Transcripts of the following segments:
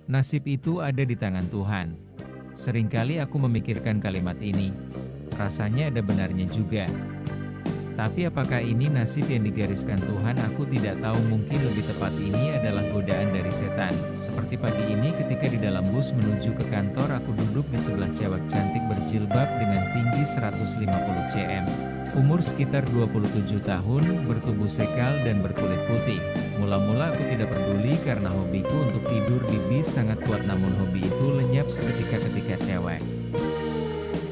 Nasib itu ada di tangan Tuhan. Seringkali aku memikirkan kalimat ini. Rasanya ada benarnya juga. Tapi apakah ini nasib yang digariskan Tuhan? Aku tidak tahu, mungkin lebih tepat ini adalah godaan dari setan. Seperti pagi ini ketika di dalam bus menuju ke kantor, aku duduk di sebelah cewek cantik berjilbab dengan tinggi 150 cm. Umur sekitar 27 tahun, bertubuh sekal dan berkulit putih. Mula-mula aku tidak peduli karena hobiku untuk tidur di bis sangat kuat, namun hobi itu lenyap seketika ketika cewek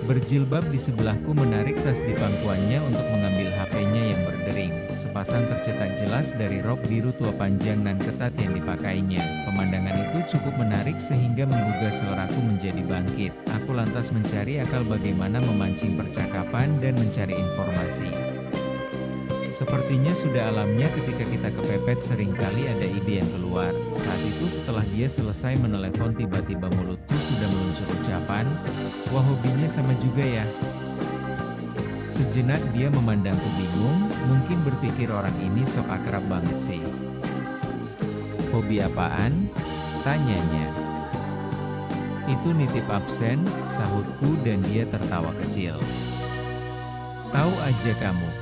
berjilbab di sebelahku menarik tas di pangkuannya untuk mengambil HP-nya yang berdering. Sepasang tercetak jelas dari rok biru tua panjang nan ketat yang dipakainya. Pemandangan itu cukup menarik sehingga menggugah seleraku menjadi bangkit. Aku lantas mencari akal bagaimana memancing percakapan dan mencari informasi. Sepertinya sudah alamnya ketika kita kepepet seringkali ada ide yang keluar. Saat itu setelah dia selesai menelepon tiba-tiba mulutku sudah meluncur ucapan, "Wah, hobinya sama juga ya." Sejenak dia memandangku bingung, mungkin berpikir orang ini sok akrab banget sih. "Hobi apaan?" tanyanya. "Itu nitip absen," sahutku dan dia tertawa kecil. "Tahu aja kamu.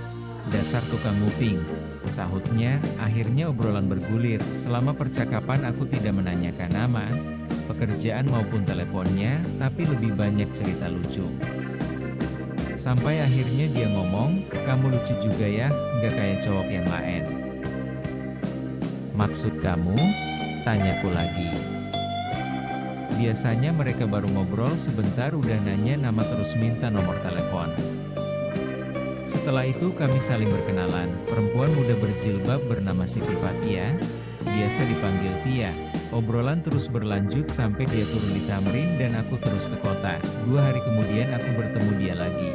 Dasar tukang nguping," sahutnya. Akhirnya obrolan bergulir. Selama percakapan aku tidak menanyakan nama, pekerjaan maupun teleponnya, tapi lebih banyak cerita lucu. Sampai akhirnya dia ngomong, "Kamu lucu juga ya, nggak kayak cowok yang lain." "Maksud kamu?" tanyaku lagi. Biasanya mereka baru ngobrol sebentar udah nanya nama terus minta nomor telepon. Setelah itu kami saling berkenalan. Perempuan muda berjilbab bernama Siti Fathia, biasa dipanggil Tia. Obrolan terus berlanjut sampai dia turun di Tamrin dan aku terus ke kota. 2 hari kemudian aku bertemu dia lagi.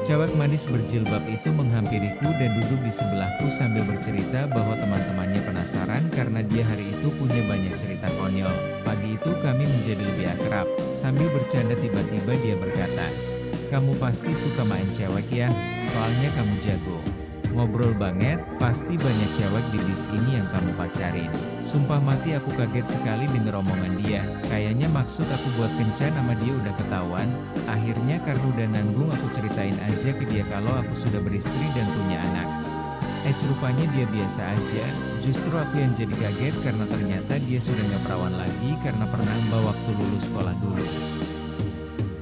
Cewek manis berjilbab itu menghampiriku dan duduk di sebelahku sambil bercerita bahwa teman-temannya penasaran karena dia hari itu punya banyak cerita konyol. Pagi itu kami menjadi lebih akrab. Sambil bercanda tiba-tiba dia berkata, "Kamu pasti suka main cewek ya, soalnya kamu jago. Ngobrol banget, pasti banyak cewek di bis ini yang kamu pacarin." Sumpah mati aku kaget sekali denger omongan dia. Kayaknya maksud aku buat kencan sama dia udah ketahuan. Akhirnya karena udah nanggung aku ceritain aja ke dia kalau aku sudah beristri dan punya anak. Rupanya dia biasa aja. Justru aku yang jadi kaget karena ternyata dia sudah gak perawan lagi karena pernah mbak waktu lulus sekolah dulu.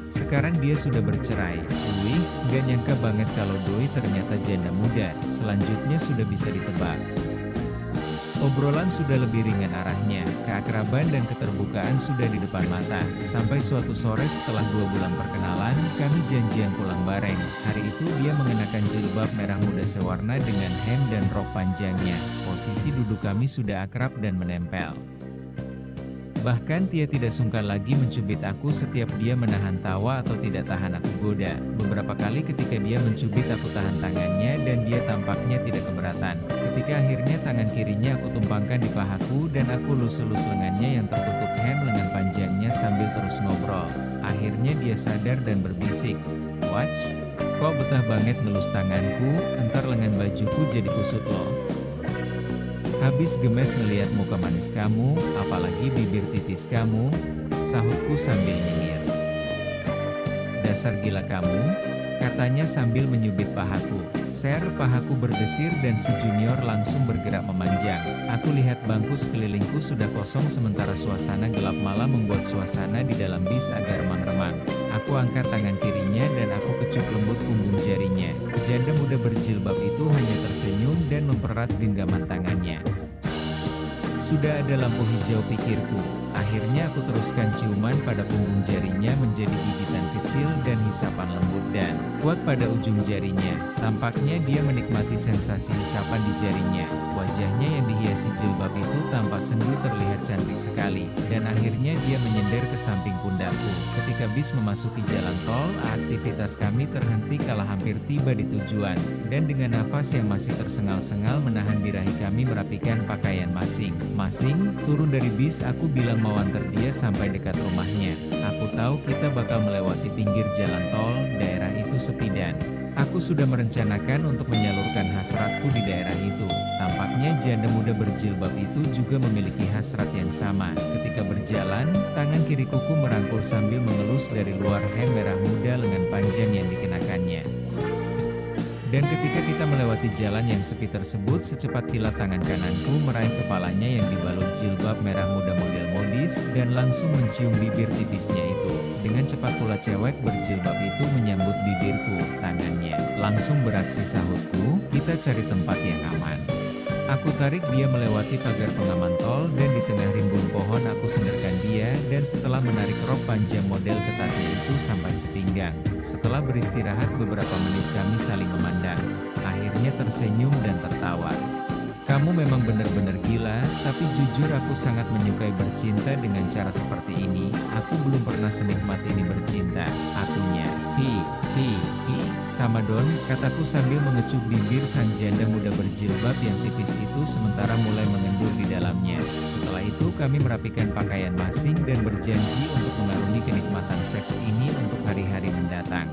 Sekarang dia sudah bercerai. Wih, gak nyangka banget kalau doi ternyata janda muda. Selanjutnya sudah bisa ditebak. Obrolan sudah lebih ringan arahnya, keakraban dan keterbukaan sudah di depan mata. Sampai suatu sore setelah 2 bulan perkenalan, kami janjian pulang bareng. Hari itu dia mengenakan jilbab merah muda sewarna dengan hem dan rok panjangnya. Posisi duduk kami sudah akrab dan menempel. Bahkan dia tidak sungkan lagi mencubit aku setiap dia menahan tawa atau tidak tahan aku goda. Beberapa kali ketika dia mencubit aku tahan tangannya dan dia tampaknya tidak keberatan. Ketika akhirnya tangan kirinya aku tumpangkan di pahaku dan aku lus-lus lengannya yang tertutup hem lengan panjangnya sambil terus ngobrol. Akhirnya dia sadar dan berbisik, "Wach, kok betah banget ngelus tanganku, entar lengan bajuku jadi kusut loh." "Habis gemes ngeliat muka manis kamu, apalagi bibir tipis kamu," sahutku sambil nyengir. "Dasar gila kamu," katanya sambil menyubit pahaku. Pahaku berdesir dan si junior langsung bergerak memanjang. Aku lihat bangku sekelilingku sudah kosong sementara suasana gelap malam membuat suasana di dalam bis agak remang-remang. Aku angkat tangan kirinya dan aku kecup lembut punggung jarinya. Janda muda berjilbab itu hanya tersenyum dan mempererat genggaman tangannya. Sudah ada lampu hijau, pikirku. Akhirnya aku teruskan ciuman pada punggung jarinya menjadi gigitan kecil dan hisapan lembut dan kuat pada ujung jarinya. Tampaknya dia menikmati sensasi hisapan di jarinya. Wajahnya yang dihiasi jilbab itu tanpa sendu terlihat cantik sekali. Dan akhirnya dia menyender ke samping pundakku. Ketika bis memasuki jalan tol, aktivitas kami terhenti kala hampir tiba di tujuan. Dan dengan nafas yang masih tersengal-sengal menahan birahi kami merapikan pakaian masing-masing, turun dari bis aku bilang mau antar dia sampai dekat rumahnya. Aku tahu kita bakal melewati pinggir jalan tol, daerah itu sepi dan Aku sudah merencanakan untuk menyalurkan hasratku di daerah itu. Tampaknya janda muda berjilbab itu juga memiliki hasrat yang sama. Ketika berjalan, tangan kiri kuku merangkul sambil mengelus dari luar hem merah muda lengan panjang yang dikenakannya. Dan ketika kita melewati jalan yang sepi tersebut, secepat kilat tangan kananku meraih kepalanya yang dibalut jilbab merah muda model modis, dan langsung mencium bibir tipisnya itu. Dengan cepat pula cewek berjilbab itu menyambut bibirku, tangannya langsung beraksi sahutku, kita cari tempat yang aman. Aku tarik dia melewati pagar pengaman tol dan di tengah rimbun pohon aku senderkan dia dan setelah menarik rok panjang model ketatnya itu sampai sepinggang. Setelah beristirahat beberapa menit kami saling memandang. Akhirnya tersenyum dan tertawa. Kamu memang benar-benar gila, tapi jujur aku sangat menyukai bercinta dengan cara seperti ini. Aku belum pernah senikmat ini bercinta. Akunya, hi, sama Don, kataku sambil mengecup bibir sang janda muda berjilbab yang tipis itu sementara mulai mengendur di dalamnya. Setelah itu kami merapikan pakaian masing dan berjanji untuk mengarungi kenikmatan seks ini untuk hari-hari mendatang.